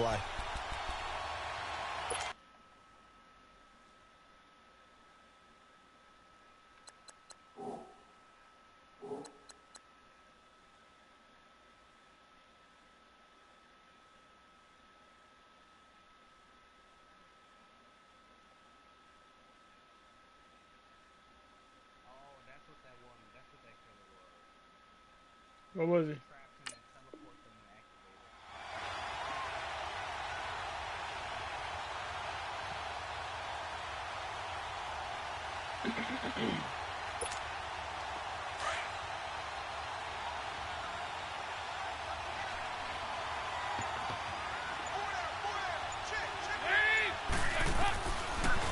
play. What was it?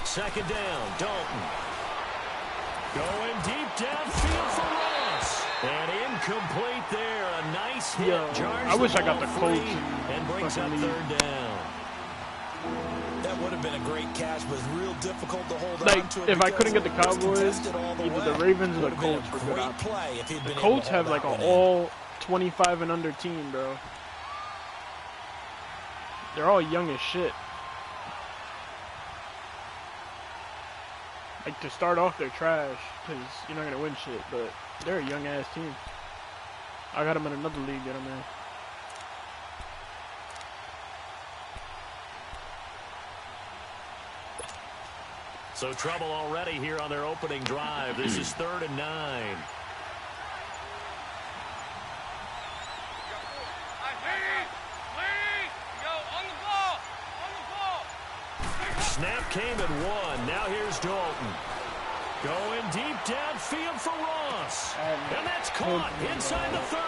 Second down, Dalton. Going deep downfield for Ross. And incomplete there. A nice hit. I wish I got the Colts. And brings up third down. That would have been a great catch, but it's real difficult to hold like, on to it. If I couldn't get the Cowboys, either the Ravens or the Colts. The Colts have like an all 25 and under team, bro. They're all young as shit. Like, to start off, they're trash, because you're not going to win shit, but they're a young-ass team. I got them in another league that I'm in. So trouble already here on their opening drive. This is 3rd and 9. Snap came at 1. Now here's Dalton. Going deep downfield for Ross. And that's caught inside the 30.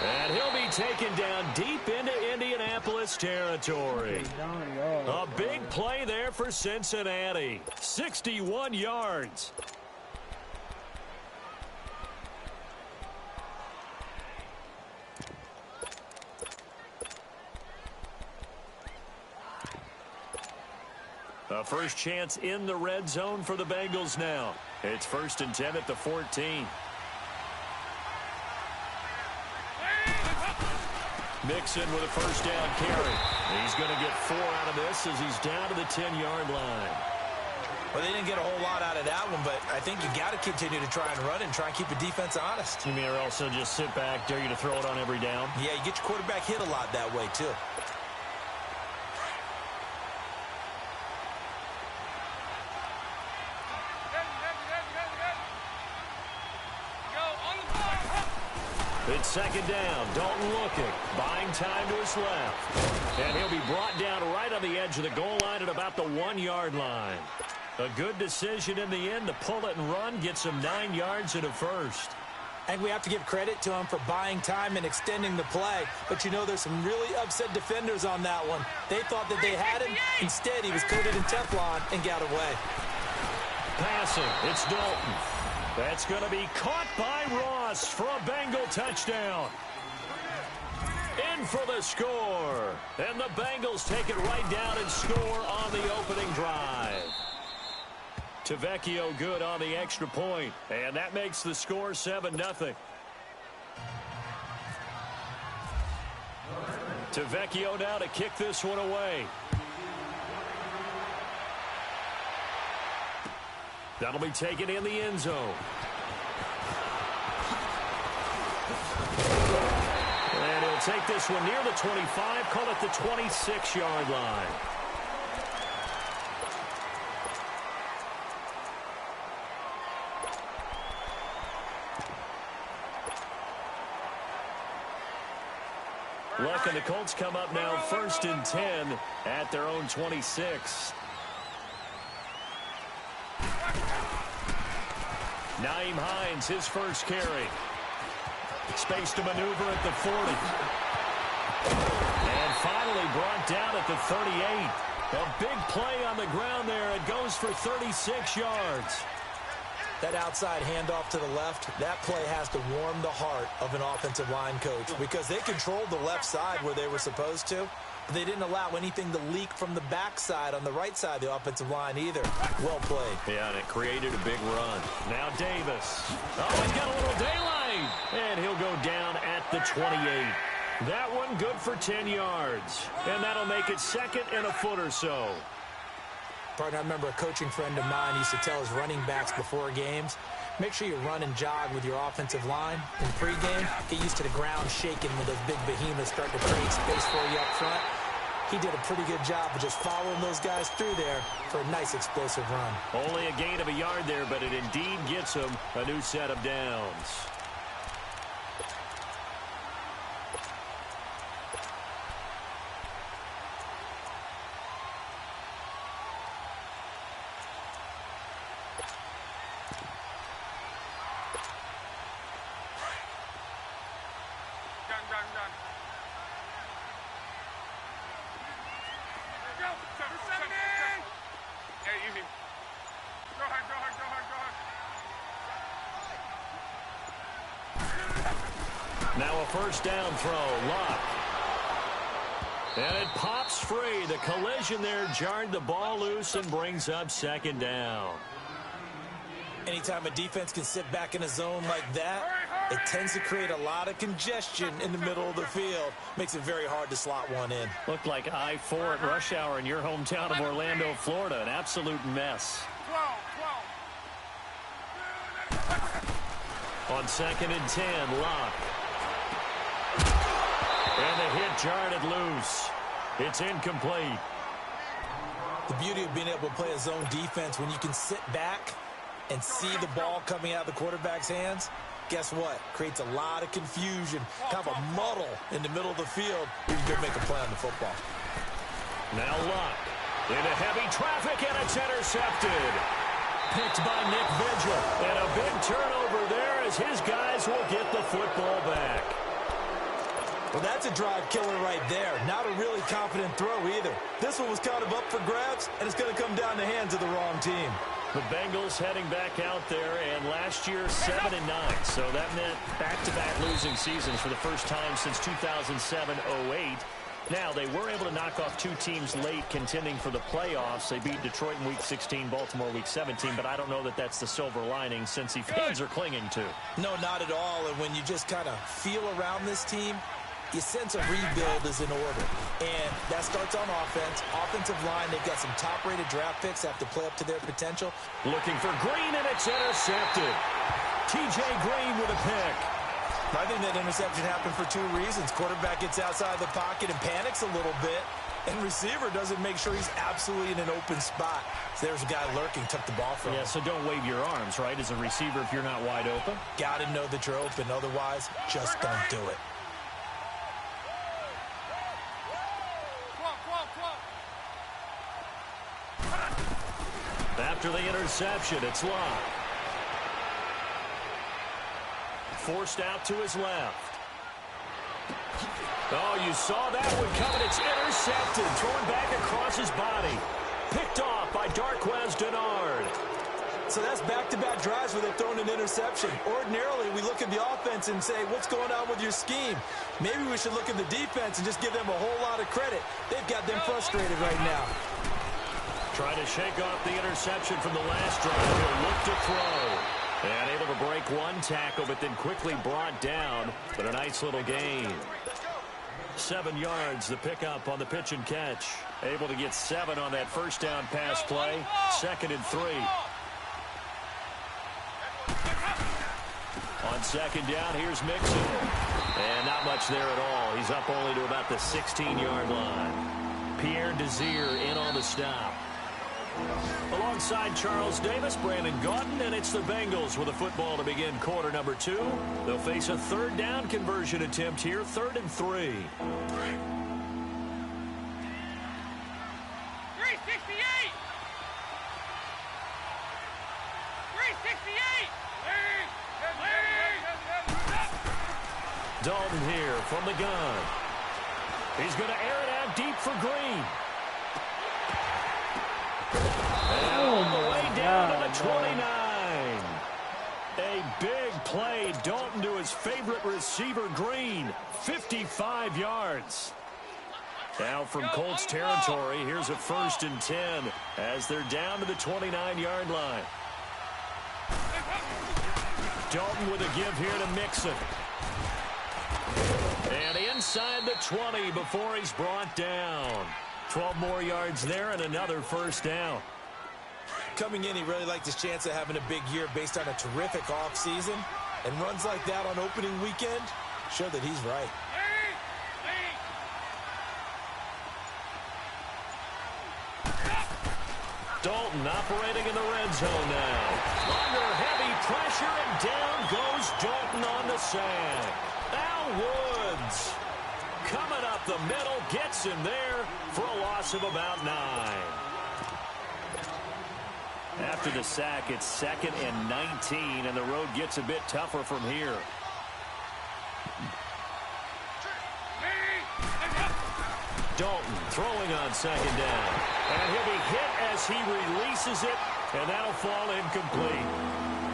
And he'll be taken down deep into Indianapolis territory. A big play there for Cincinnati. 61 yards. A first chance in the red zone for the Bengals now. It's 1st and 10 at the 14. Mixon with a first down carry. He's going to get 4 out of this as he's down to the 10-yard line. Well, they didn't get a whole lot out of that one, but I think you got to continue to try and run and try and keep the defense honest. You mean or also just sit back, dare you to throw it on every down? Yeah, you get your quarterback hit a lot that way, too. It's 2nd down. Dalton looking. Buying time to his left. And he'll be brought down right on the edge of the goal line at about the 1-yard line. A good decision in the end to pull it and run. Gets him 9 yards and a first. I think we have to give credit to him for buying time and extending the play. But, you know, there's some really upset defenders on that one. They thought that they had him. Instead, he was coated in Teflon and got away. Passing. It's Dalton. That's going to be caught by Ross for a Bengal touchdown. In for the score. And the Bengals take it right down and score on the opening drive. Tavecchio good on the extra point. And that makes the score 7-0. Tavecchio now to kick this one away. That'll be taken in the end zone. And he'll take this one near the 25, call it the 26-yard line. Luck and the Colts come up now 1st and 10 at their own 26. Nyheim Hines, his first carry. Space to maneuver at the 40. And finally brought down at the 38. A big play on the ground there. It goes for 36 yards. That outside handoff to the left, that play has to warm the heart of an offensive line coach because they controlled the left side where they were supposed to. But they didn't allow anything to leak from the backside on the right side of the offensive line either. Well played. Yeah, and it created a big run. Now Davis. Oh, he's got a little daylight. And he'll go down at the 28. That one good for 10 yards. And that'll make it 2nd and a foot or so. Partner, I remember a coaching friend of mine used to tell his running backs before games, make sure you run and jog with your offensive line in pregame. Get used to the ground shaking when those big behemoths start to create space for you up front. He did a pretty good job of just following those guys through there for a nice explosive run. Only a gain of a yard there, but it indeed gets him a new set of downs. Now a first down throw, Luck. And it pops free. The collision there jarred the ball loose and brings up 2nd down. Anytime a defense can sit back in a zone like that, it tends to create a lot of congestion in the middle of the field. Makes it very hard to slot one in. Looked like I-4 at rush hour in your hometown of Orlando, Florida. An absolute mess. On 2nd and 10, Luck. And the hit jarred it loose. It's incomplete. The beauty of being able to play a zone defense when you can sit back and see the ball coming out of the quarterback's hands, guess what? Creates a lot of confusion, kind of a muddle in the middle of the field where you can make a play on the football. Now Luck into heavy traffic, and it's intercepted. Picked by Nick Vigil. And a big turnover there as his guys will get the football back. Well, that's a drive killer right there. Not a really confident throw either. This one was kind of up for grabs, and it's going to come down the hands of the wrong team. The Bengals heading back out there, and last year 7-9. So that meant back-to-back losing seasons for the first time since 2007-08. Now, they were able to knock off 2 teams late contending for the playoffs. They beat Detroit in Week 16, Baltimore Week 17, but I don't know that that's the silver lining Cincy fans are clinging to. No, not at all. And when you just kind of feel around this team, your sense of rebuild is in order. And that starts on offense. Offensive line, they've got some top-rated draft picks that have to play up to their potential. Looking for Green, and it's intercepted. T.J. Green with a pick. I think that interception happened for 2 reasons. Quarterback gets outside the pocket and panics a little bit, and receiver doesn't make sure he's absolutely in an open spot. So there's a guy lurking, took the ball from him. Yeah, so don't wave your arms, right, as a receiver if you're not wide open. Got to know that you're open. Otherwise, just don't do it. After the interception, it's Luck. Forced out to his left. Oh, you saw that one coming. It's intercepted. Thrown back across his body. Picked off by Darqueze Dennard. So that's back-to-back drives where they've thrown an interception. Ordinarily, we look at the offense and say, what's going on with your scheme? Maybe we should look at the defense and just give them a whole lot of credit. They've got them frustrated right now. Trying to shake off the interception from the last drive. He'll look to throw. And able to break one tackle, but then quickly brought down. But a nice little gain. 7 yards, the pickup on the pitch and catch. Able to get 7 on that first down pass play. 2nd and 3. On 2nd down, here's Mixon. And not much there at all. He's up only to about the 16-yard line. Pierre Desir in on the stop. Alongside Charles Davis, Brandon Gaudin, and it's the Bengals with a football to begin quarter number 2. They'll face a 3rd down conversion attempt here, 3rd and 3. 368! Dalton here from the gun. He's going to air it out deep for Green. And all the way down to the 29. A big play. Dalton to his favorite receiver, Green. 55 yards. Now from Colts territory, here's a 1st and 10 as they're down to the 29-yard line. Dalton with a give here to Mixon. And inside the 20 before he's brought down. 12 more yards there and another first down. Coming in, he really liked his chance of having a big year based on a terrific offseason. And runs like that on opening weekend show that he's right. Dalton operating in the red zone now. Under heavy pressure, and down goes Dalton on the sack. Al Woods coming up the middle, gets him there for a loss of about 9. After the sack, it's 2nd and 19, and the road gets a bit tougher from here. Dalton throwing on 2nd down. And he'll be hit as he releases it, and that'll fall incomplete.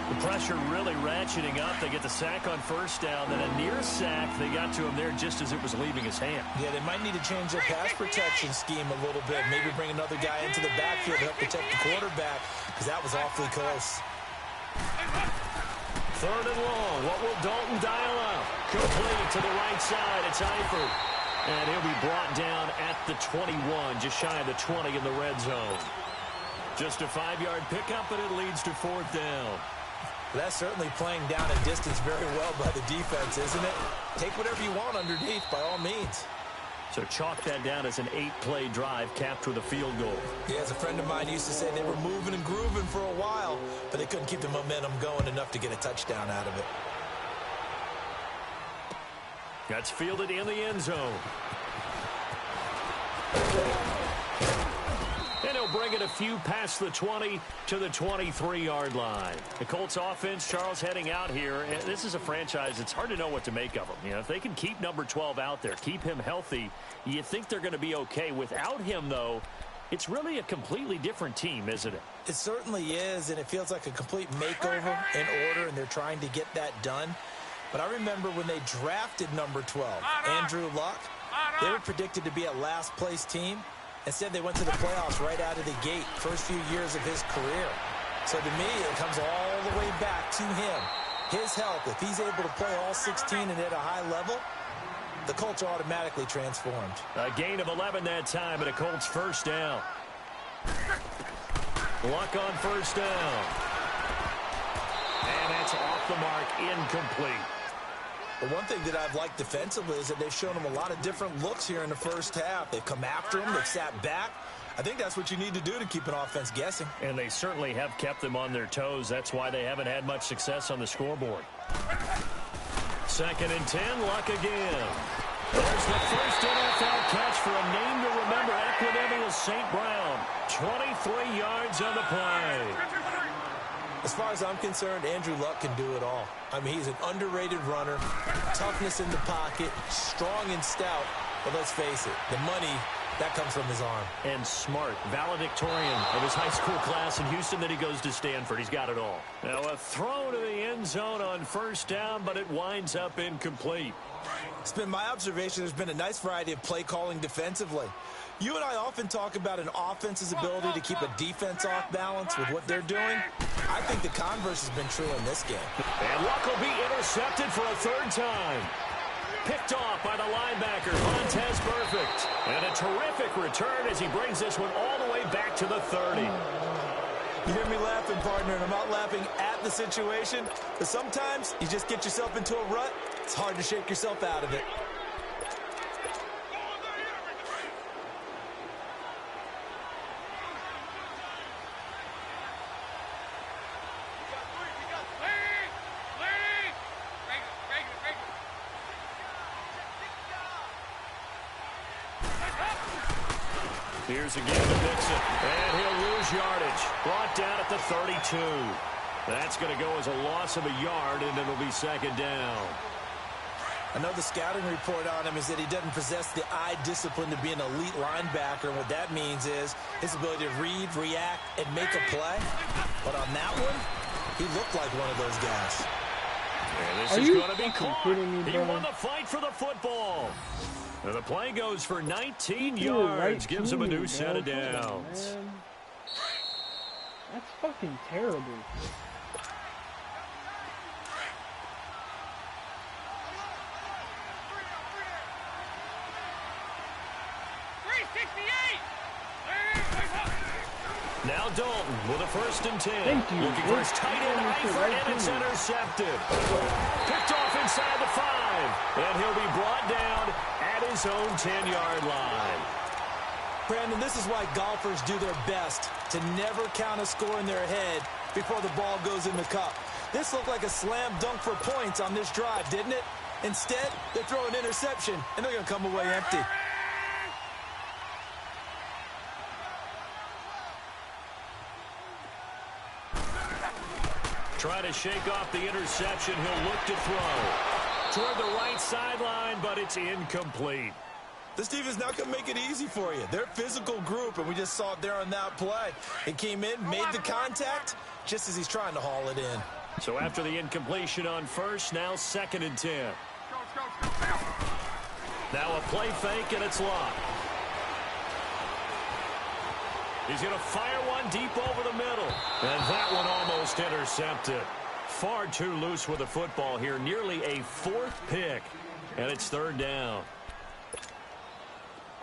The pressure really ratcheting up. They get the sack on 1st down, then a near sack. They got to him there just as it was leaving his hand. Yeah, they might need to change their pass protection scheme a little bit. Maybe bring another guy into the backfield to help protect the quarterback, because that was awfully close. 3rd and long. What will Dalton dial up? Complete to the right side. It's Eifert. And he'll be brought down at the 21, just shy of the 20 in the red zone. Just a 5-yard pickup, and it leads to 4th down. That's certainly playing down a distance very well by the defense, isn't it? Take whatever you want underneath, by all means. So chalk that down as an 8-play drive capped with a field goal. Yeah, as a friend of mine used to say, they were moving and grooving for a while, but they couldn't keep the momentum going enough to get a touchdown out of it. That's fielded in the end zone. And he'll bring it a few past the 20 to the 23-yard line. The Colts offense, Charles, heading out here. This is a franchise, it's hard to know what to make of them. You know, if they can keep number 12 out there, keep him healthy, you think they're going to be okay. Without him, though, it's really a completely different team, isn't it? It certainly is, and it feels like a complete makeover in order, and they're trying to get that done. But I remember when they drafted number 12, Andrew Luck, they were predicted to be a last-place team. Instead, they went to the playoffs right out of the gate, first few years of his career. So to me, it comes all the way back to him. His health, if he's able to play all 16 and at a high level, the Colts are automatically transformed. A gain of 11 that time, and a Colts 1st down. Luck on 1st down. And that's off the mark, incomplete. But one thing that I've liked defensively is that they've shown him a lot of different looks here in the first half. They've come after him. They've sat back. I think that's what you need to do to keep an offense guessing. And they certainly have kept them on their toes. That's why they haven't had much success on the scoreboard. 2nd and 10, Luck again. There's the first NFL catch for a name to remember, Equanimeous St. Brown. 23 yards on the play. As far as I'm concerned, Andrew Luck can do it all. I mean, he's an underrated runner, toughness in the pocket, strong and stout. But let's face it, the money, that comes from his arm. And smart, valedictorian of his high school class in Houston. Then he goes to Stanford. He's got it all. Now a throw to the end zone on 1st down, but it winds up incomplete. It's been my observation there's been a nice variety of play calling defensively. You and I often talk about an offense's ability to keep a defense off balance with what they're doing. I think the converse has been true in this game. And Luck will be intercepted for a 3rd time. Picked off by the linebacker, Montez Perfect. And a terrific return as he brings this one all the way back to the 30. You hear me laughing, partner, and I'm not laughing at the situation, but sometimes you just get yourself into a rut. It's hard to shake yourself out of it. Here's again to Dixon, and he'll lose yardage. Brought down at the 32. That's going to go as a loss of a yard, and it'll be 2nd down. I know the scouting report on him is that he doesn't possess the eye discipline to be an elite linebacker. And what that means is his ability to read, react, and make a play. But on that one, he looked like one of those guys. And this is going to be caught. He won the fight for the football. And the play goes for 19 yards, gives him a new set of downs. That's fucking terrible. Now Dalton with a 1st and 10. Looking for his tight end, Eifert, and it's intercepted. Picked off inside the 5. And he'll be brought down at his own 10-yard line. Brandon, this is why golfers do their best to never count a score in their head before the ball goes in the cup. This looked like a slam dunk for points on this drive, didn't it? Instead, they throw an interception, and they're going to come away empty. Try to shake off the interception. He'll look to throw toward the right sideline, but it's incomplete. This defense not going to make it easy for you. They're a physical group, and we just saw it there on that play. It came in, made the contact, just as he's trying to haul it in. So after the incompletion on 1st, now 2nd and 10. Now a play fake, and it's locked. He's going to fire one deep over the middle. And that one almost intercepted. Far too loose with the football here. Nearly a 4th pick. And it's 3rd down.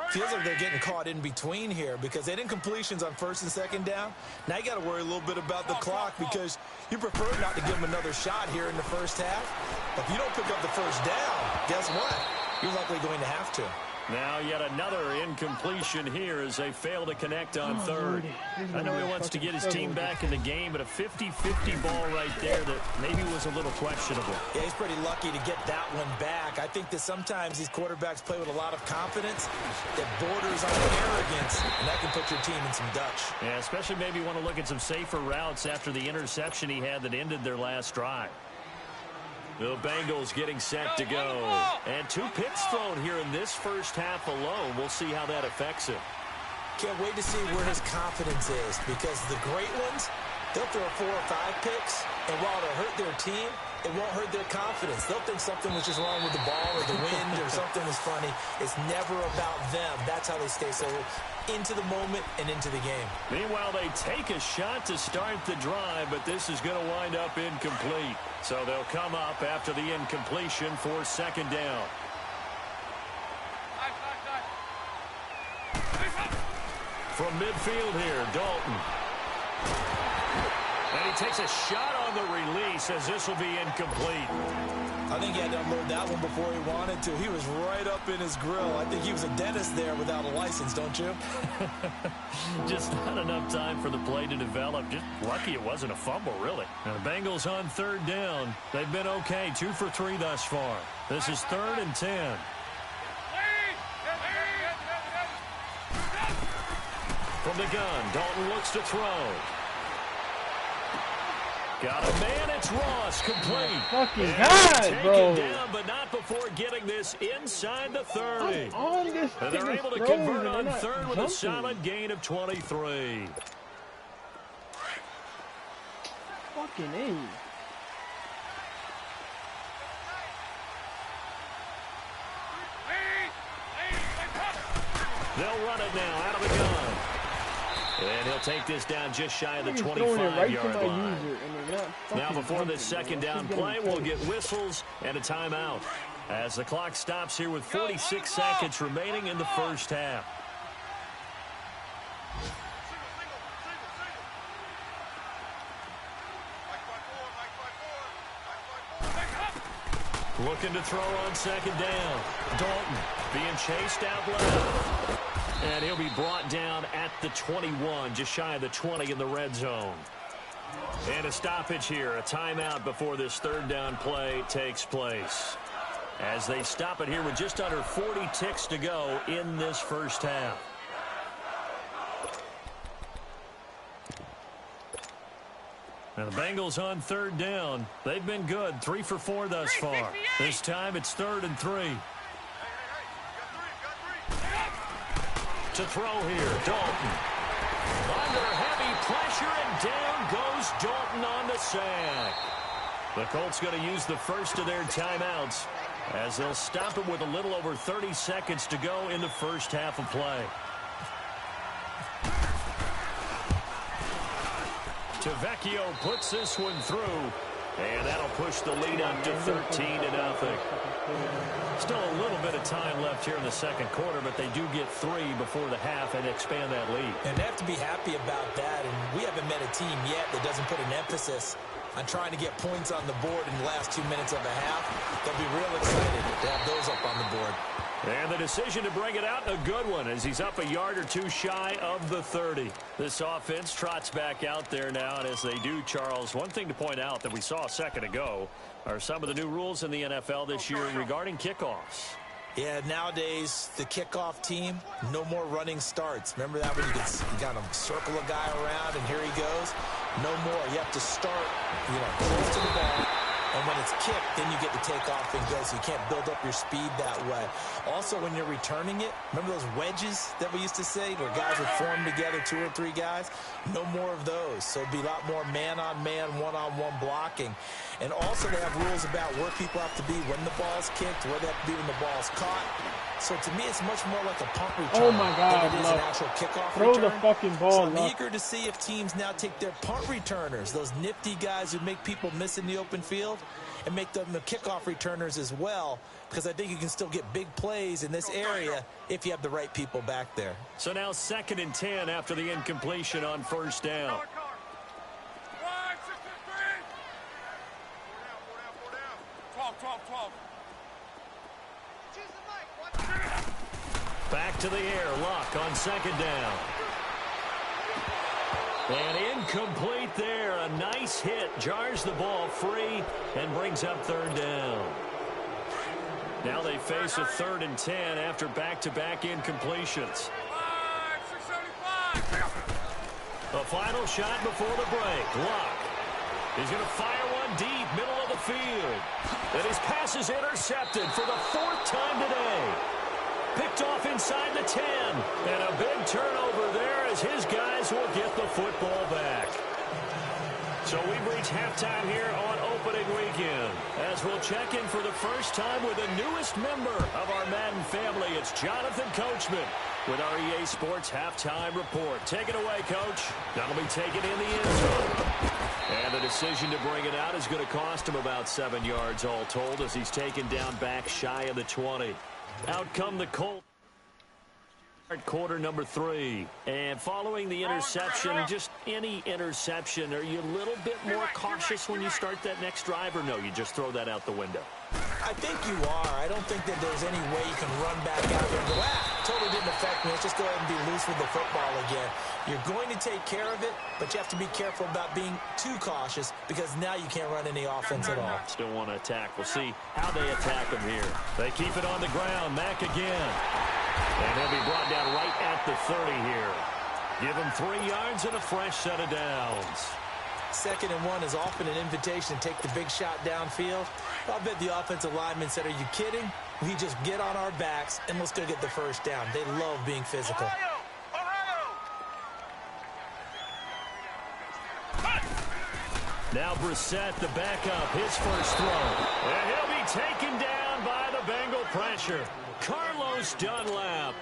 Feels like they're getting caught in between here because they didn't completions on 1st and 2nd down. Now you got to worry a little bit about the clock because you prefer not to give them another shot here in the 1st half. But if you don't pick up the 1st down, guess what? You're likely going to have to. Now yet another incompletion here as they fail to connect on 3rd. I know he wants to get his team back in the game, but a 50-50 ball right there that maybe was a little questionable. Yeah, he's pretty lucky to get that one back. I think that sometimes these quarterbacks play with a lot of confidence that borders on arrogance, and that can put your team in some Dutch. Yeah, especially maybe want to look at some safer routes after the interception he had that ended their last drive. The Bengals getting set to go. And 2 picks thrown here in this 1st half alone. We'll see how that affects him. Can't wait to see where his confidence is because the great ones, they'll throw 4 or 5 picks, and while it'll hurt their team, it won't hurt their confidence. They'll think something was just wrong with the ball or the wind or something was funny. It's never about them. That's how they stay so into the moment and into the game. Meanwhile, they take a shot to start the drive, but this is going to wind up incomplete. So they'll come up after the incompletion for 2nd down. From midfield here, Dalton. And he takes a shot on the release as this will be incomplete. I think he had to unload that one before he wanted to. He was right up in his grill. I think he was a dentist there without a license, don't you? Just not enough time for the play to develop. Just lucky it wasn't a fumble, really. Now the Bengals on 3rd down. They've been okay, 2 for 3 thus far. This is 3rd and 10. From the gun, Dalton looks to throw. Got a man, it's Ross, complete. Fucking God, bro. Taken down, but not before getting this inside the 30. And they're able to convert on 3rd with a solid gain of 23. Fucking A. They'll run it now out of the gun. And he'll take this down just shy of the 25-yard line. Now before this 2nd down play, we'll get whistles and a timeout as the clock stops here with 46 seconds remaining in the 1st half. Looking to throw on 2nd down. Dalton being chased out left. And he'll be brought down at the 21, just shy of the 20 in the red zone. And a stoppage here, a timeout before this 3rd down play takes place. As they stop it here with just under 40 ticks to go in this 1st half. Now the Bengals on 3rd down. They've been good, 3 for 4 thus far. This time it's 3rd and 3. To throw here, Dalton. Under heavy pressure, and down goes Dalton on the sack. The Colts going to use the first of their timeouts as they'll stop it with a little over 30 seconds to go in the 1st half of play. Tavecchio puts this one through. And that'll push the lead up to 13-0. Still a little bit of time left here in the second quarter, but they do get 3 before the half and expand that lead. And they have to be happy about that. And we haven't met a team yet that doesn't put an emphasis on trying to get points on the board in the last 2 minutes of a half. They'll be real excited to have those up on the board. And the decision to bring it out, a good one, as he's up a yard or two shy of the 30. This offense trots back out there now, and as they do, Charles, one thing to point out that we saw a second ago are some of the new rules in the NFL this year regarding kickoffs. Yeah, nowadays, the kickoff team, no more running starts. Remember that when you kind of circle a guy around, and here he goes? No more. You have to start, close to the ball. And when it's kicked, then you get to take off and go, so you can't build up your speed that way. Also, when you're returning it, remember those wedges that we used to say where guys would form together, 2 or 3 guys? No more of those. So it'd be a lot more man-on-man, one-on-one blocking. And also they have rules about where people have to be when the ball's kicked, where they have to be when the ball's caught. So to me, it's much more like a punt return than it is an actual kickoff return. Throw the fucking ball. So I'm eager to see if teams now take their punt returners, those nifty guys who make people miss in the open field, and make them the kickoff returners as well, because I think you can still get big plays in this area if you have the right people back there. So now 2nd and 10 after the incompletion on first down. Back to the air, Luck on 2nd down. And incomplete there. A nice hit. Jars the ball free and brings up 3rd down. Now they face a 3rd and 10 after back-to-back incompletions. A final shot before the break. Luck. He's going to fire one deep, middle of the field. And his pass is intercepted for the 4th time today. Picked off inside the 10. And a big turnover there as his guys will get the football back. So we've reached halftime here on opening weekend. As we'll check in for the first time with the newest member of our Madden family. It's Jonathan Coachman with our EA Sports Halftime Report. Take it away, Coach. That'll be taken in the end zone. And the decision to bring it out is going to cost him about 7 yards all told as he's taken down back shy of the 20. Out come the Colts. Quarter number 3. And following the interception, just any interception, are you a little bit more cautious when you start that next drive, or no, you just throw that out the window? I think you are. I don't think that there's any way you can run back out there and go, totally didn't affect me. Let's just go ahead and be loose with the football again. You're going to take care of it, but you have to be careful about being too cautious because now you can't run any offense at all. Still want to attack. We'll see how they attack him here. They keep it on the ground. Mack again. And he'll be brought down right at the 30 here. Give him 3 yards and a fresh set of downs. 2nd and 1 is often an invitation to take the big shot downfield. I'll bet the offensive lineman said, are you kidding? We just get on our backs and let's go get the first down. They love being physical. Now Brissett, the backup, his first throw. And he'll be taken down by the Bengal pressure. Carlos Dunlap.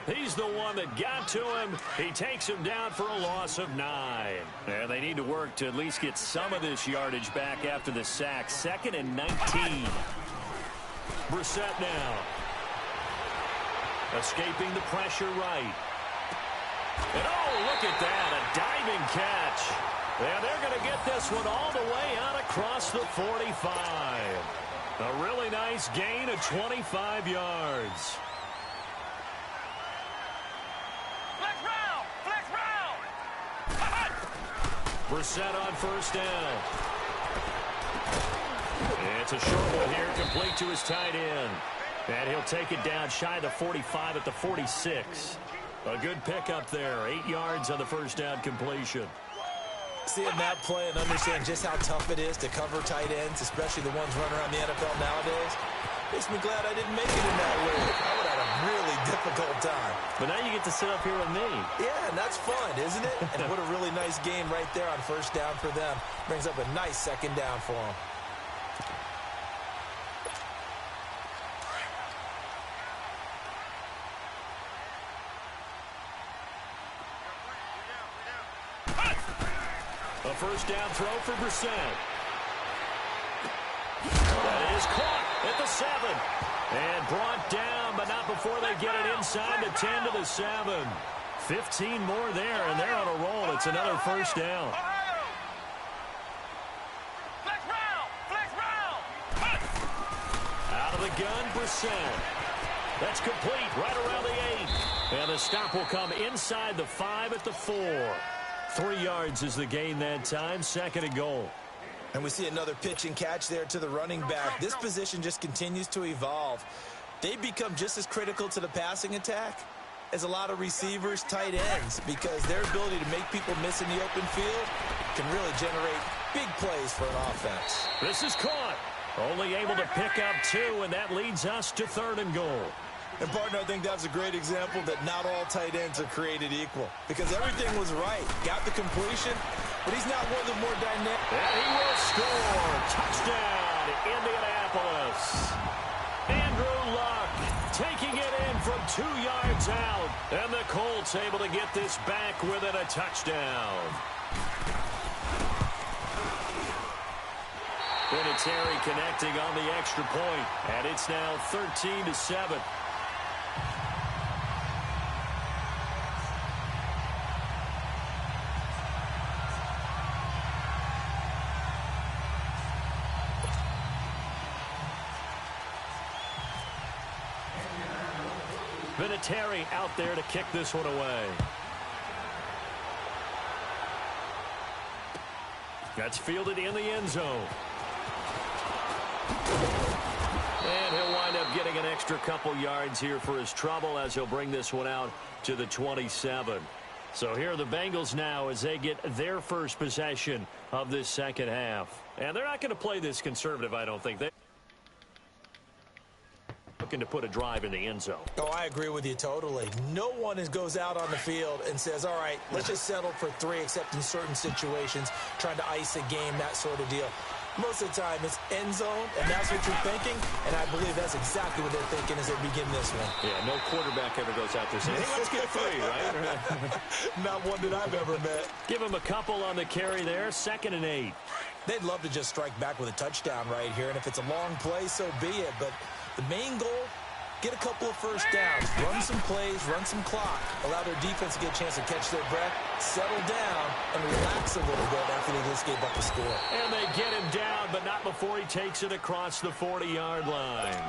He's the one that got to him. He takes him down for a loss of 9. And they need to work to at least get some of this yardage back after the sack. 2nd and 19. Brissett now. Escaping the pressure right. And oh, look at that. A diving catch. And they're going to get this one all the way out across the 45. A really nice gain of 25 yards. Brissett on first down. It's a short one here, complete to his tight end. And he'll take it down shy of the 45 at the 46. A good pickup there, 8 yards on the first down completion. Seeing that play and understand just how tough it is to cover tight ends, especially the ones running around the NFL nowadays, makes me glad I didn't make it in that league. I would have had a really difficult time. But now you get to sit up here with me. Yeah, and that's fun, isn't it? And what a really nice game right there on first down for them. Brings up a nice 2nd down for them. A first down throw for Brissett. is caught at the 7. And brought down, but not before they get it inside the 10 to the 7. 15 more there, and they're on a roll. It's another first down. Out of the gun, Brissett. That's complete right around the 8. And the stop will come inside the 5 at the 4. 3 yards is the gain that time, 2nd and goal. And we see another pitch and catch there to the running back. This position just continues to evolve. They become just as critical to the passing attack as a lot of receivers, tight ends, because their ability to make people miss in the open field can really generate big plays for an offense. This is caught. Only able to pick up 2, and that leads us to 3rd and goal. And, partner, I think that's a great example that not all tight ends are created equal, because everything was right. Got the completion, but he's not one of the more dynamic. And he will score. Touchdown, Indianapolis. Andrew Luck taking it in from 2 yards out. And the Colts able to get this back within a touchdown. Vinatieri connecting on the extra point, and it's now 13-7. Vinatieri out there to kick this one away. That's fielded in the end zone. And he'll wind up getting an extra couple yards here for his trouble as he'll bring this one out to the 27. So here are the Bengals now as they get their first possession of this second half. And they're not going to play this conservative, I don't think. They're looking to put a drive in the end zone. Oh, I agree with you totally. No one goes out on the field and says, all right, let's just settle for 3, except in certain situations, trying to ice a game, that sort of deal. Most of the time, it's end zone, and that's what you're thinking, and I believe that's exactly what they're thinking as they begin this one. Yeah, no quarterback ever goes out there saying, hey, let's get 3, right? Not one that I've ever met. Give him a couple on the carry there, 2nd and 8. They'd love to just strike back with a touchdown right here, and if it's a long play, so be it. But the main goal, get a couple of first downs, run some plays, run some clock, allow their defense to get a chance to catch their breath, settle down, and relax a little bit after they just gave up the score. And they get him down, but not before he takes it across the 40-yard line.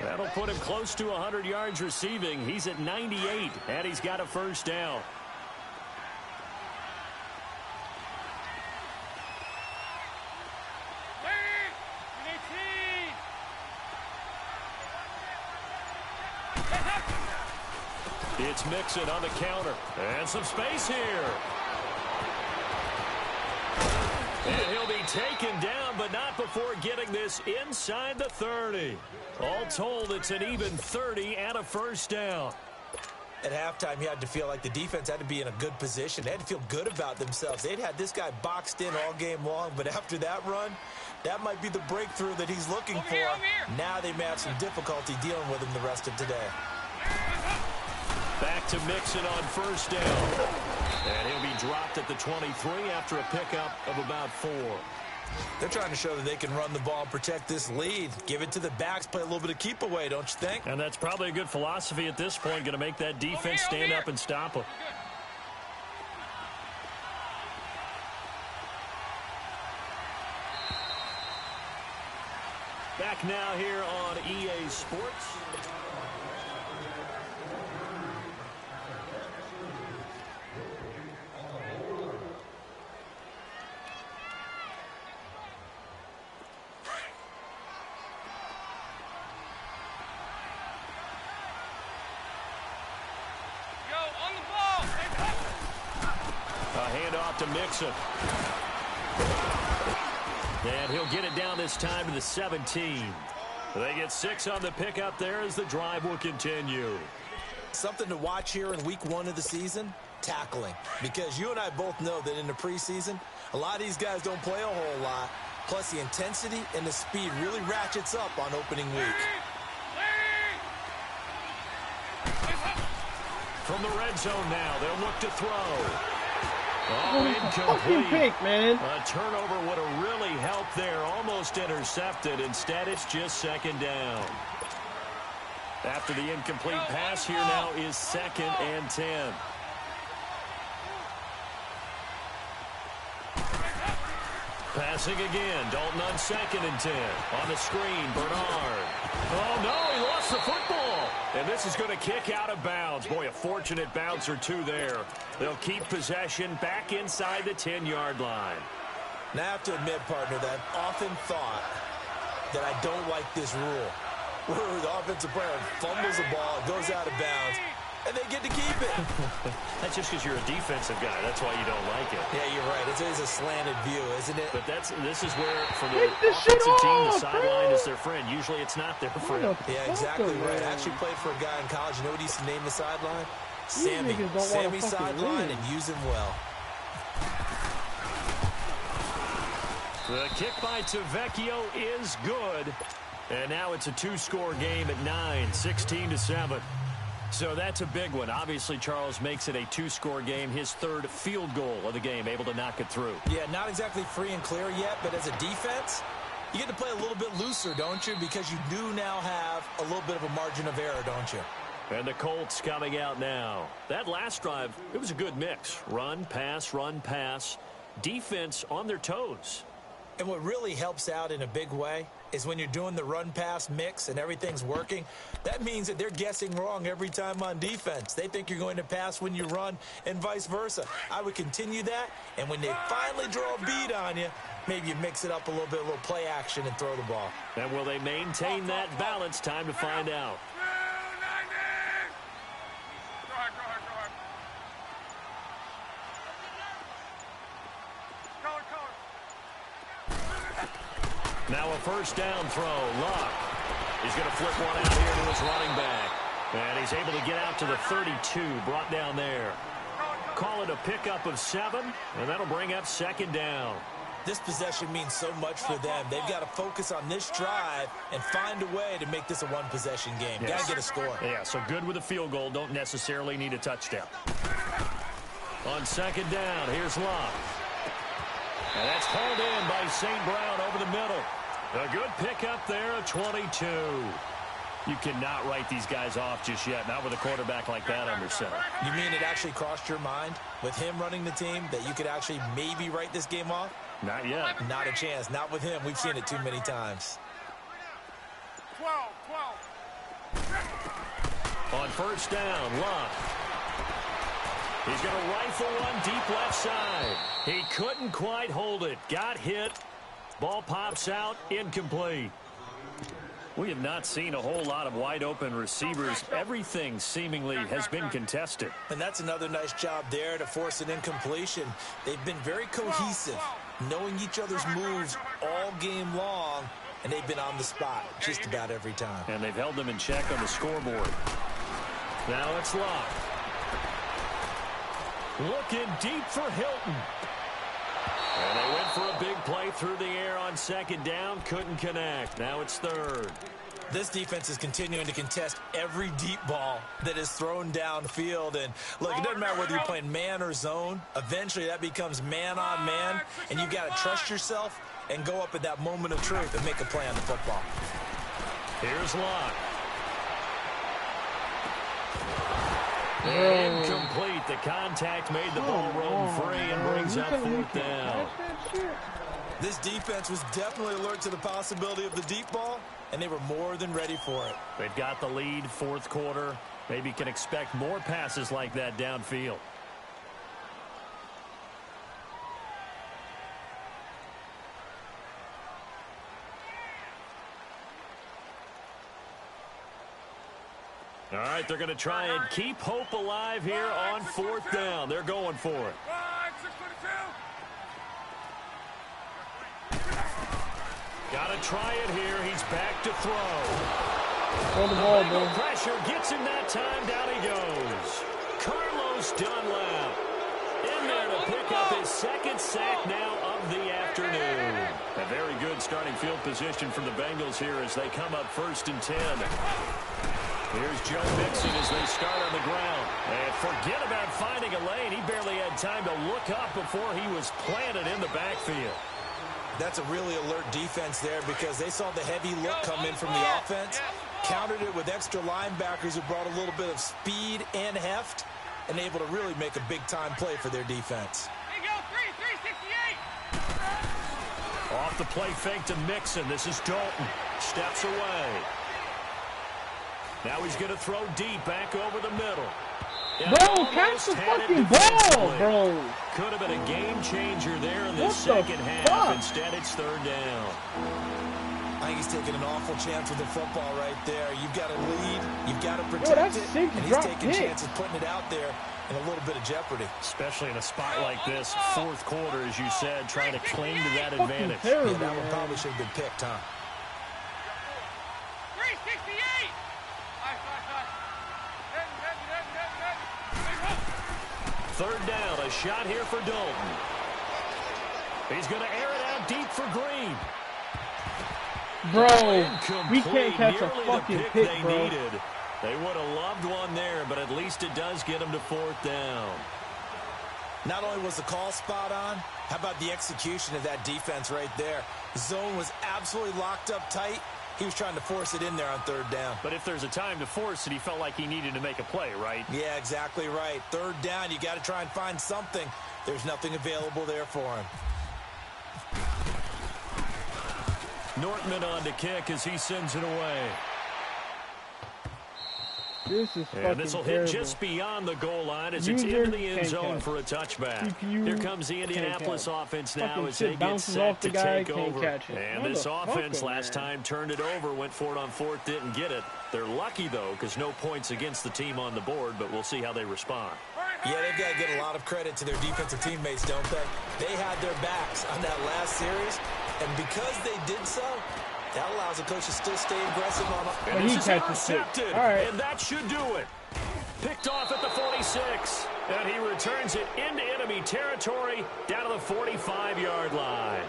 That'll put him close to 100 yards receiving. He's at 98, and he's got a first down. It's Mixon on the counter. And some space here. And he'll be taken down, but not before getting this inside the 30. All told, it's an even 30 and a first down. At halftime, you had to feel like the defense had to be in a good position. They had to feel good about themselves. They'd had this guy boxed in all game long, but after that run, that might be the breakthrough that he's looking for. Now they may have some difficulty dealing with him the rest of today. Back to Mixon on first down. And he'll be dropped at the 23 after a pickup of about 4. They're trying to show that they can run the ball and protect this lead. Give it to the backs, play a little bit of keep away, don't you think? And that's probably a good philosophy at this point, going to make that defense stand up and stop them. Back now here on EA Sports. To Mixon. And he'll get it down this time to the 17. They get 6 on the pickup there as the drive will continue. Something to watch here in week 1 of the season, tackling. Because you and I both know that in the preseason, a lot of these guys don't play a whole lot. Plus the intensity and the speed really ratchets up on opening week. From the red zone now, they'll look to throw. Oh, incomplete. Pick, man. A turnover would have really helped there. Almost intercepted. Instead, it's just second down. After the incomplete pass, here now is 2nd and 10. Passing again. Dalton on 2nd and 10. On the screen, Bernard. Oh, no, he lost the football. And this is going to kick out of bounds. Boy, a fortunate bounce or two there. They'll keep possession back inside the 10-yard line. Now, I have to admit, partner, that I've often thought that I don't like this rule, where the offensive player fumbles the ball, it goes out of bounds, and they get to keep it. That's just because you're a defensive guy. That's why you don't like it. Yeah, you're right. It's always a slanted view, isn't it? But this is where, for the offensive team, the sideline is their friend. Usually it's not their friend. Yeah, exactly right. I actually played for a guy in college. You know what he used to name the sideline? Sammy. Sammy sideline, and use him well. The kick by Tavecchio is good. And now it's a two-score game at 9, 16-7. So that's a big one. Obviously, Charles makes it a two-score game, his 3rd field goal of the game, able to knock it through. Yeah, not exactly free and clear yet, but as a defense, you get to play a little bit looser, don't you? Because you do now have a little bit of a margin of error, don't you? And the Colts coming out now. That last drive, it was a good mix. Run, pass, defense on their toes. And what really helps out in a big way is when you're doing the run-pass mix and everything's working, that means that they're guessing wrong every time on defense. They think you're going to pass when you run and vice versa. I would continue that, and when they finally draw a beat on you, maybe you mix it up a little bit, a little play action and throw the ball. And will they maintain that balance? Time to find out. Now a first down throw. Luck. He's going to flip one out here to his running back. And he's able to get out to the 32, brought down there. Call it a pickup of 7, and that'll bring up 2nd down. This possession means so much for them. They've got to focus on this drive and find a way to make this a one-possession game. Yes. Got to get a score. Yeah, so good with a field goal. Don't necessarily need a touchdown. On 2nd down, here's Luck. And that's hauled in by St. Brown over the middle. A good pickup there, a 22. You cannot write these guys off just yet, not with a quarterback like that under center. You mean it actually crossed your mind with him running the team that you could actually maybe write this game off? Not yet. Not a chance. Not with him. We've seen it too many times. 12. On first down, Luck. He's going to rifle one deep left side. He couldn't quite hold it. Got hit. Ball pops out. Incomplete. We have not seen a whole lot of wide-open receivers. Everything seemingly has been contested. And that's another nice job there to force an incompletion. They've been very cohesive, knowing each other's moves all game long, and they've been on the spot just about every time. And they've held them in check on the scoreboard. Now it's Luck. Looking deep for Hilton. And they went for a big play through the air on 2nd down. Couldn't connect. Now it's 3rd. This defense is continuing to contest every deep ball that is thrown downfield. And, look, it doesn't matter whether you're playing man or zone. Eventually, that becomes man on man. And you've got to trust yourself and go up at that moment of truth and make a play on the football. Here's Luck. Incomplete. The contact made the ball roam free and brings up 4th down. This defense was definitely alert to the possibility of the deep ball, and they were more than ready for it. They've got the lead, 4th quarter. Maybe can expect more passes like that downfield. All right, they're going to try and keep hope alive here on 4th down. They're going for it. Got to try it here. He's back to throw. Hold the ball, bro. Pressure gets him that time. Down he goes. Carlos Dunlap in there to pick up his 2nd sack now of the afternoon. A very good starting field position for the Bengals here as they come up 1st and 10. Here's Joe Mixon as they start on the ground. And forget about finding a lane. He barely had time to look up before he was planted in the backfield. That's a really alert defense there because they saw the heavy look come in from the offense, countered it with extra linebackers who brought a little bit of speed and heft, and able to really make a big-time play for their defense. Off the play fake to Mixon. This is Dalton. Steps away. Now he's going to throw deep back over the middle. Bro, catch the fucking ball, bro. Could have been a game changer there in the second half. Instead, it's third down. I think he's taking an awful chance with the football right there. You've got to lead. You've got to protect it. And he's taking chances putting it out there in a little bit of jeopardy. Especially in a spot like this, fourth quarter, as you said, trying to cling to that advantage. Yeah, that one probably should have been picked, huh? 368! Third down, a shot here for Dalton. He's going to air it out deep for Green. Bro, we can't catch a fucking pick, bro. Needed. They would have loved one there, but at least it does get them to fourth down. Not only was the call spot on, how about the execution of that defense right there? The zone was absolutely locked up tight. He was trying to force it in there on third down. But if there's a time to force it, he felt like he needed to make a play, right? Yeah, exactly right. Third down, you got to try and find something. There's nothing available there for him. Nortman on to kick as he sends it away. This is fucking and this will hit just beyond the goal line as it's into the end zone for a touchback. Here comes the Indianapolis offense now as they get set to take over. And this offense last time turned it over, went for it on fourth, didn't get it. They're lucky, though, because no points against the team on the board, but we'll see how they respond. Yeah, they've got to get a lot of credit to their defensive teammates, don't they? They had their backs on that last series, and because they did so, that allows the coach to still stay aggressive on it. And this is intercepted, and that should do it. Picked off at the 46, and he returns it into enemy territory down to the 45-yard line.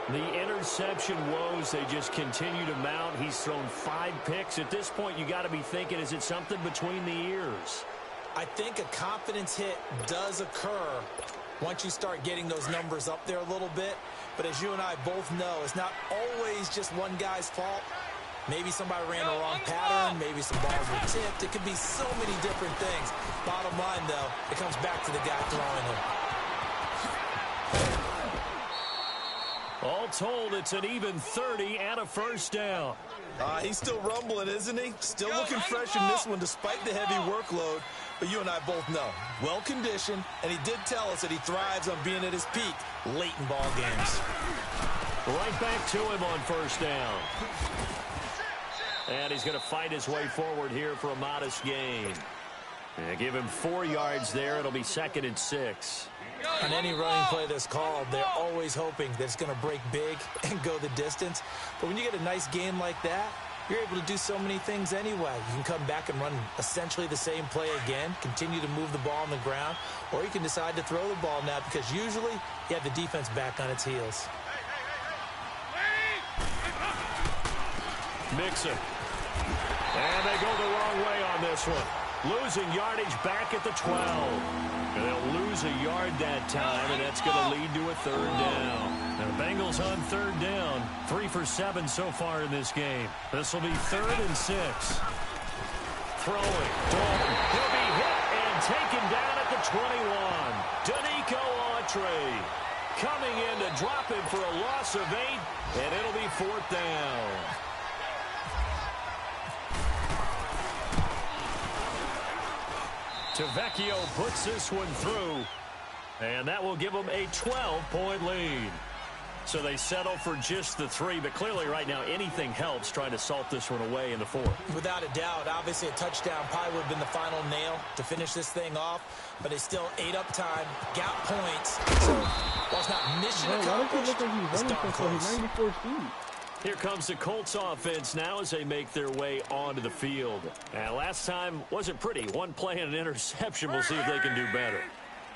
The interception woes, they just continue to mount. He's thrown 5 picks. At this point, you got to be thinking, is it something between the ears? I think a confidence hit does occur once you start getting those numbers up there a little bit. But as you and I both know, it's not always just one guy's fault. Maybe somebody ran the wrong pattern. Maybe some balls were tipped. It could be so many different things. Bottom line, though, it comes back to the guy throwing it. All told, it's an even 30 and a first down. He's still rumbling, isn't he? Still looking fresh in this one despite the heavy workload. But you and I both know, well-conditioned, and he did tell us that he thrives on being at his peak late in ball games. Right back to him on first down. And he's going to fight his way forward here for a modest gain. And give him 4 yards there. It'll be 2nd and 6. On any running play that's called, they're always hoping that it's going to break big and go the distance. But when you get a nice gain like that, you're able to do so many things anyway. You can come back and run essentially the same play again, continue to move the ball on the ground, or you can decide to throw the ball now because usually you have the defense back on its heels. Mixon. And they go the wrong way on this one. Losing yardage back at the 12. And they'll lose a yard that time, and that's going to lead to a third down. And the Bengals on third down. 3 for 7 so far in this game. This will be 3rd and 6. Throwing. Dalton. He'll be hit and taken down at the 21. Danico Autry coming in to drop him for a loss of 8, and it'll be 4th down. Tavecchio puts this one through, and that will give them a 12-point lead. So they settle for just the 3, but clearly right now anything helps trying to salt this one away in the 4th. Without a doubt, obviously a touchdown probably would have been the final nail to finish this thing off, but they still ate up time, got points. So while it's not mission accomplished, it's darn close. 94 speed. Here comes the Colts offense now as they make their way onto the field. And last time wasn't pretty. One play and an interception. We'll see if they can do better.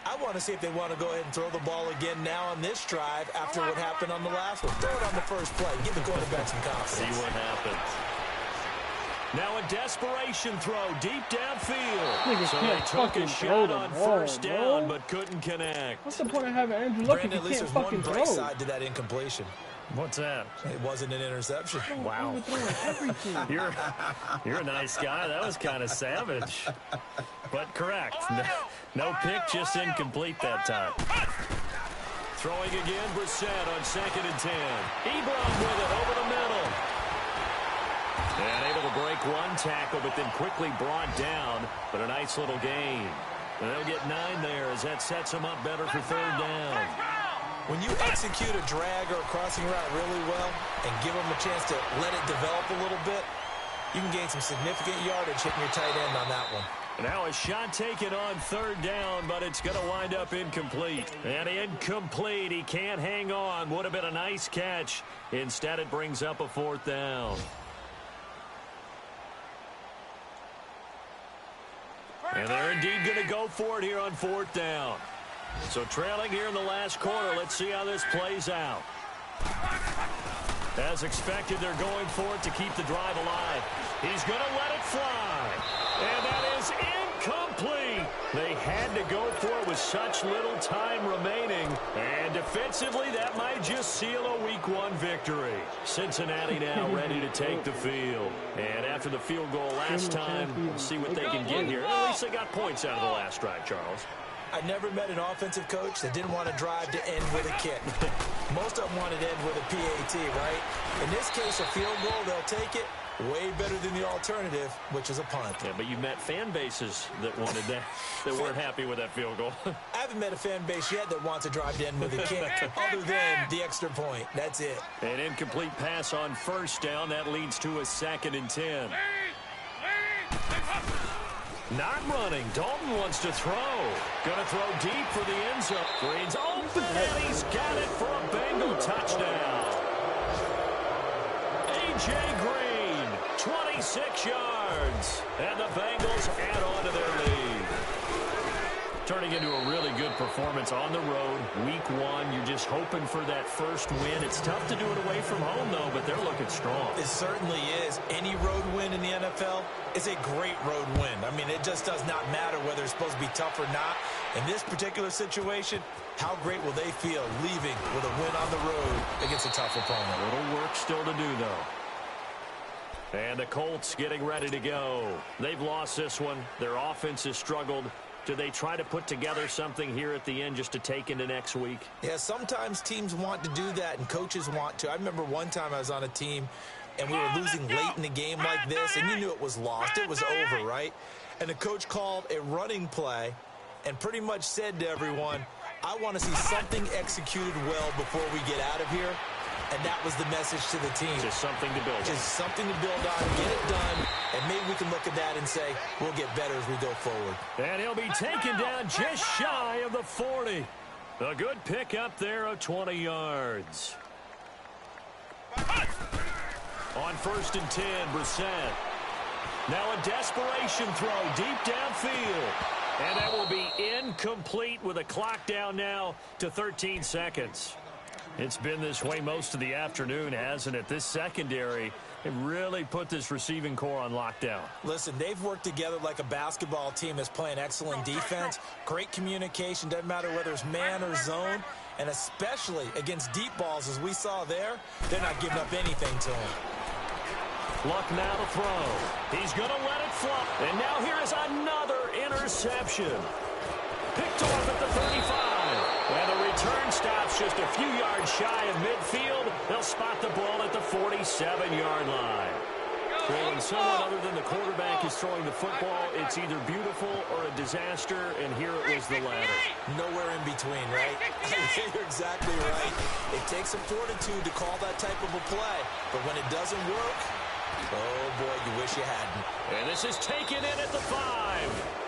I want to see if they want to go ahead and throw the ball again now on this drive after what happened on the last one. Throw it on the first play. Give the quarterback some confidence. See what happens. Now a desperation throw deep downfield. So they took a throw shot the on ball, first down, bro. but couldn't connect. What's the point of having Andrew Luck if Brandon, you at least can't there's one fucking bright throw? side to that incompletion. What's that? It wasn't an interception. Wow. You're a nice guy. That was kind of savage. But correct. No pick, just incomplete that time. Throwing again, Brissett on 2nd and 10. Ebron with it over the middle. And able to break one tackle, but then quickly brought down. But a nice little gain. And they'll get 9 there as that sets them up better for 3rd down. When you execute a drag or a crossing route really well and give them a chance to let it develop a little bit, you can gain some significant yardage hitting your tight end on that one. Now a shot taken on 3rd down, but it's going to wind up incomplete. And incomplete. He can't hang on. Would have been a nice catch. Instead, it brings up a 4th down. And they're indeed going to go for it here on 4th down. So trailing here in the last quarter. Let's see how this plays out. As expected, they're going for it to keep the drive alive. He's going to let it fly. And that is incomplete. They had to go for it with such little time remaining. And defensively, that might just seal a Week 1 victory. Cincinnati now ready to take the field. And after the field goal last time, we'll see what they can get here. At least they got points out of the last drive, Charles. I never met an offensive coach that didn't want to drive to end with a kick. Most of them wanted to end with a PAT, right? In this case, a field goal, they'll take it. Way better than the alternative, which is a punt. Yeah, but you met fan bases that wanted that, that weren't happy with that field goal. I haven't met a fan base yet that wants to drive to end with a kick, other than the extra point. That's it. An incomplete pass on 1st down. That leads to a 2nd and 10. Not running. Dalton wants to throw. Going to throw deep for the end zone. Green's open, and he's got it for a Bengal touchdown. A.J. Green, 26 yards. And the Bengals add on to their lead. Turning into a really good performance on the road. Week 1, you're just hoping for that first win. It's tough to do it away from home, though, but they're looking strong. It certainly is. Any road win in the NFL is a great road win. I mean, it just does not matter whether it's supposed to be tough or not. In this particular situation, how great will they feel leaving with a win on the road against a tough opponent? A little work still to do, though. And the Colts getting ready to go. They've lost this one. Their offense has struggled. Do they try to put together something here at the end just to take into next week? Yeah, sometimes teams want to do that and coaches want to. I remember one time I was on a team and we were losing late in the game like this, and you knew it was lost. It was over, right? And the coach called a running play and pretty much said to everyone, I want to see something executed well before we get out of here. And that was the message to the team. Just something to build on. Just something to build on, get it done, and maybe we can look at that and say, we'll get better as we go forward. And he'll be taken down just shy of the 40. A good pick up there of 20 yards. On 1st and 10, Brissett. Now a desperation throw deep downfield. And that will be incomplete with a clock down now to 13 seconds. It's been this way most of the afternoon, hasn't it? This secondary, it really put this receiving core on lockdown. Listen, they've worked together like a basketball team that's playing excellent defense, great communication, doesn't matter whether it's man or zone, and especially against deep balls, as we saw there, they're not giving up anything to them. Luck now to throw. He's going to let it fly. And now here is another interception. Picked off at the 35. And the return stops just a few yards shy of midfield. They'll spot the ball at the 47-yard line. Well, when someone other than the quarterback is throwing the football, it's either beautiful or a disaster, and here it was the latter. Nowhere in between, right? You're exactly right. It takes some fortitude to call that type of a play, but when it doesn't work, oh boy, you wish you hadn't. And this is taken in at the 5.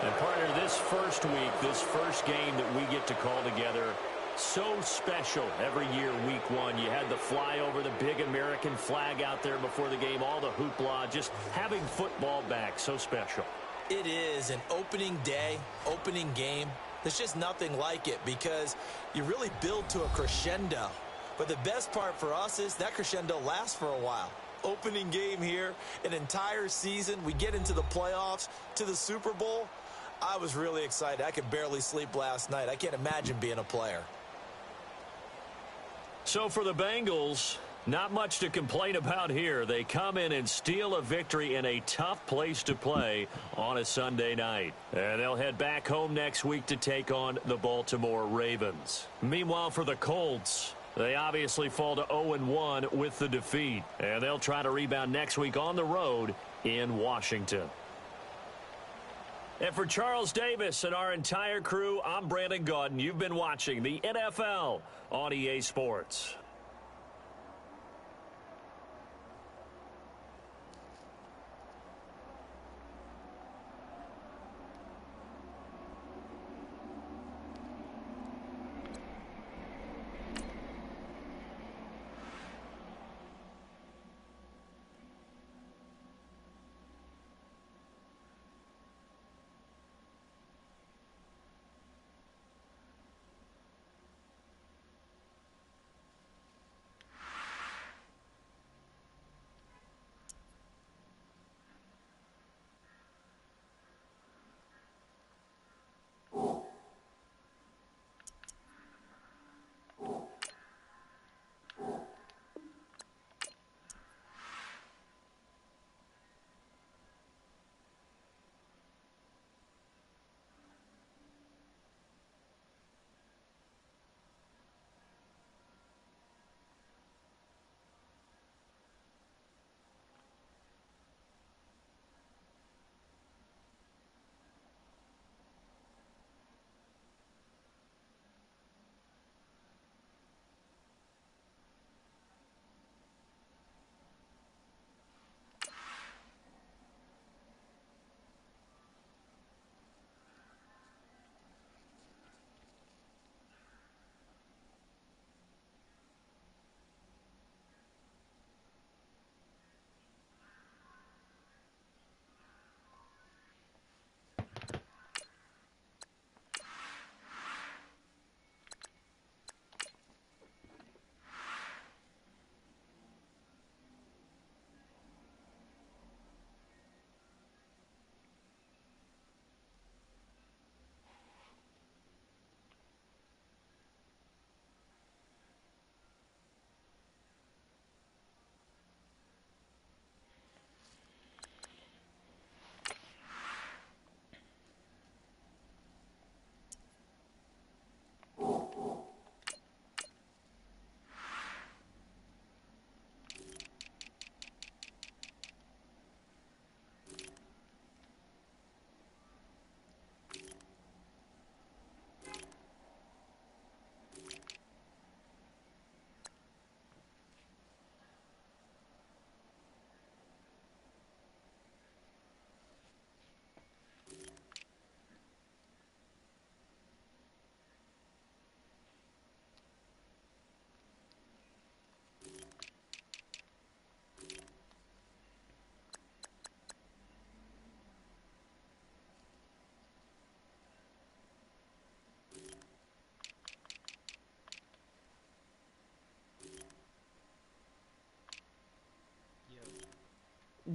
And partner, this first week, this first game that we get to call together, so special every year, week 1. You had the flyover, the big American flag out there before the game, all the hoopla, just having football back, so special. It is an opening day, opening game. There's just nothing like it because you really build to a crescendo. But the best part for us is that crescendo lasts for a while. opening game here, an entire season. We get into the playoffs, to the Super Bowl. I was really excited. I could barely sleep last night. I can't imagine being a player. So for the Bengals, not much to complain about here. They come in and steal a victory in a tough place to play on a Sunday night. And they'll head back home next week to take on the Baltimore Ravens. Meanwhile, for the Colts, they obviously fall to 0-1 with the defeat. And they'll try to rebound next week on the road in Washington. And for Charles Davis and our entire crew, I'm Brandon Gaudin. You've been watching the NFL on EA Sports.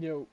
Yo.